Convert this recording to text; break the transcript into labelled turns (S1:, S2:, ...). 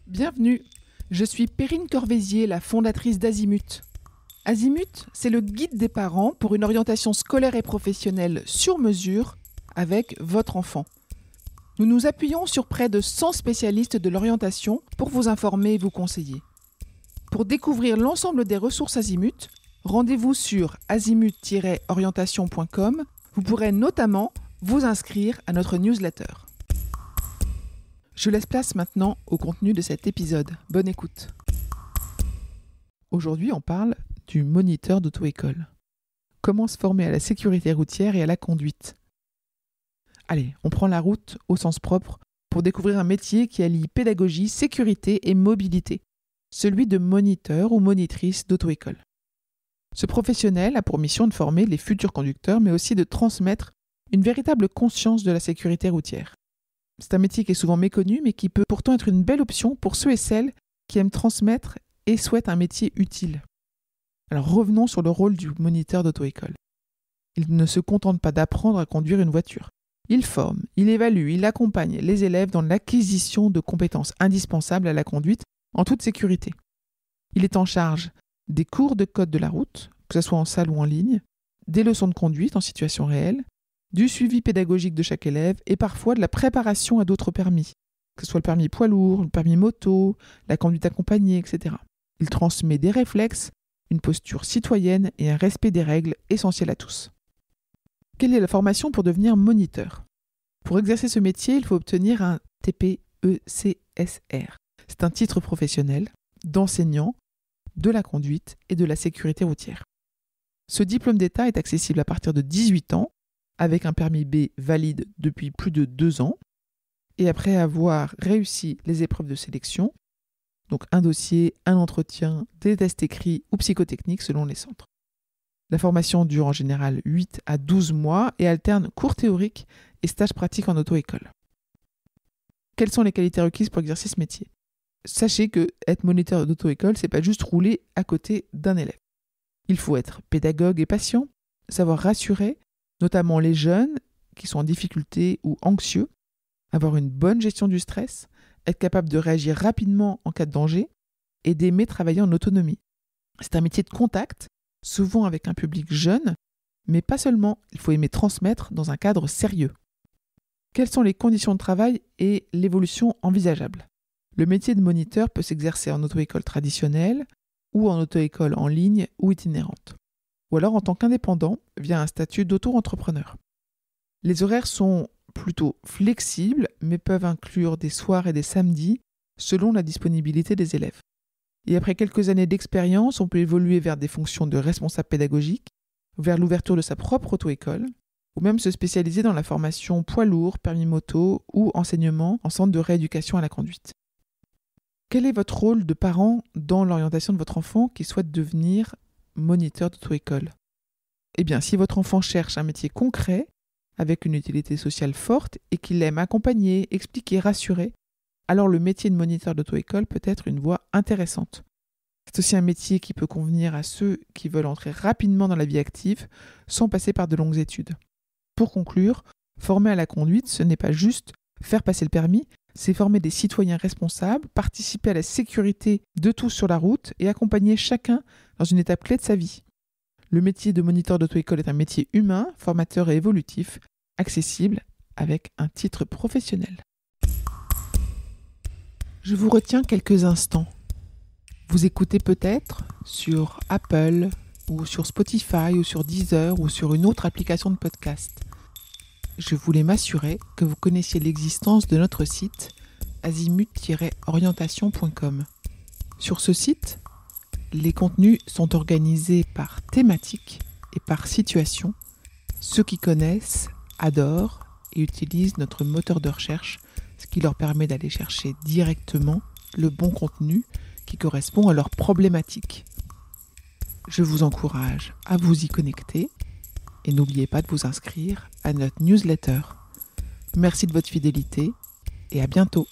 S1: Bienvenue, je suis Perrine Corvézier, la fondatrice d'Azimut. Azimut, c'est le guide des parents pour une orientation scolaire et professionnelle sur mesure avec votre enfant. Nous nous appuyons sur près de 100 spécialistes de l'orientation pour vous informer et vous conseiller. Pour découvrir l'ensemble des ressources Azimut, rendez-vous sur azimut-orientation.com. Vous pourrez notamment vous inscrire à notre newsletter. Je laisse place maintenant au contenu de cet épisode. Bonne écoute. Aujourd'hui, on parle du moniteur d'auto-école. Comment se former à la sécurité routière et à la conduite. Allez, on prend la route au sens propre pour découvrir un métier qui allie pédagogie, sécurité et mobilité, celui de moniteur ou monitrice d'auto-école. Ce professionnel a pour mission de former les futurs conducteurs, mais aussi de transmettre une véritable conscience de la sécurité routière. C'est un métier qui est souvent méconnu, mais qui peut pourtant être une belle option pour ceux et celles qui aiment transmettre et souhaitent un métier utile. Alors revenons sur le rôle du moniteur d'auto-école. Il ne se contente pas d'apprendre à conduire une voiture. Il forme, il évalue, il accompagne les élèves dans l'acquisition de compétences indispensables à la conduite en toute sécurité. Il est en charge des cours de code de la route, que ce soit en salle ou en ligne, des leçons de conduite en situation réelle, du suivi pédagogique de chaque élève et parfois de la préparation à d'autres permis, que ce soit le permis poids lourd, le permis moto, la conduite accompagnée, etc. Il transmet des réflexes, une posture citoyenne et un respect des règles essentielles à tous. Quelle est la formation pour devenir moniteur ? Pour exercer ce métier, il faut obtenir un TPECSR. C'est un titre professionnel d'enseignant de la conduite et de la sécurité routière. Ce diplôme d'État est accessible à partir de 18 ans, avec un permis B valide depuis plus de 2 ans, et après avoir réussi les épreuves de sélection, donc un dossier, un entretien, des tests écrits ou psychotechniques selon les centres. La formation dure en général 8 à 12 mois et alterne cours théoriques et stages pratiques en auto-école. Quelles sont les qualités requises pour exercer ce métier ? Sachez que être moniteur d'auto-école, c'est pas juste rouler à côté d'un élève. Il faut être pédagogue et patient, savoir rassurer, notamment les jeunes qui sont en difficulté ou anxieux, avoir une bonne gestion du stress, être capable de réagir rapidement en cas de danger et d'aimer travailler en autonomie. C'est un métier de contact, souvent avec un public jeune, mais pas seulement, il faut aimer transmettre dans un cadre sérieux. Quelles sont les conditions de travail et l'évolution envisageable ? Le métier de moniteur peut s'exercer en auto-école traditionnelle ou en auto-école en ligne ou itinérante, ou alors en tant qu'indépendant via un statut d'auto-entrepreneur. Les horaires sont plutôt flexibles, mais peuvent inclure des soirs et des samedis selon la disponibilité des élèves. Et après quelques années d'expérience, on peut évoluer vers des fonctions de responsable pédagogique, vers l'ouverture de sa propre auto-école, ou même se spécialiser dans la formation poids lourd, permis moto ou enseignement en centre de rééducation à la conduite. Quel est votre rôle de parent dans l'orientation de votre enfant qui souhaite devenir moniteur d'auto-école ? Eh bien, si votre enfant cherche un métier concret, avec une utilité sociale forte et qu'il aime accompagner, expliquer, rassurer, alors le métier de moniteur d'auto-école peut être une voie intéressante. C'est aussi un métier qui peut convenir à ceux qui veulent entrer rapidement dans la vie active sans passer par de longues études. Pour conclure, former à la conduite, ce n'est pas juste faire passer le permis, c'est former des citoyens responsables, participer à la sécurité de tous sur la route et accompagner chacun dans une étape clé de sa vie. Le métier de moniteur d'auto-école est un métier humain, formateur et évolutif, accessible avec un titre professionnel. Je vous retiens quelques instants. Vous écoutez peut-être sur Apple ou sur Spotify ou sur Deezer ou sur une autre application de podcast. Je voulais m'assurer que vous connaissiez l'existence de notre site azimut-orientation.com. Sur ce site, les contenus sont organisés par thématique et par situation. Ceux qui connaissent, adorent et utilisent notre moteur de recherche, ce qui leur permet d'aller chercher directement le bon contenu qui correspond à leurs problématiques. Je vous encourage à vous y connecter et n'oubliez pas de vous inscrire à notre newsletter. Merci de votre fidélité et à bientôt.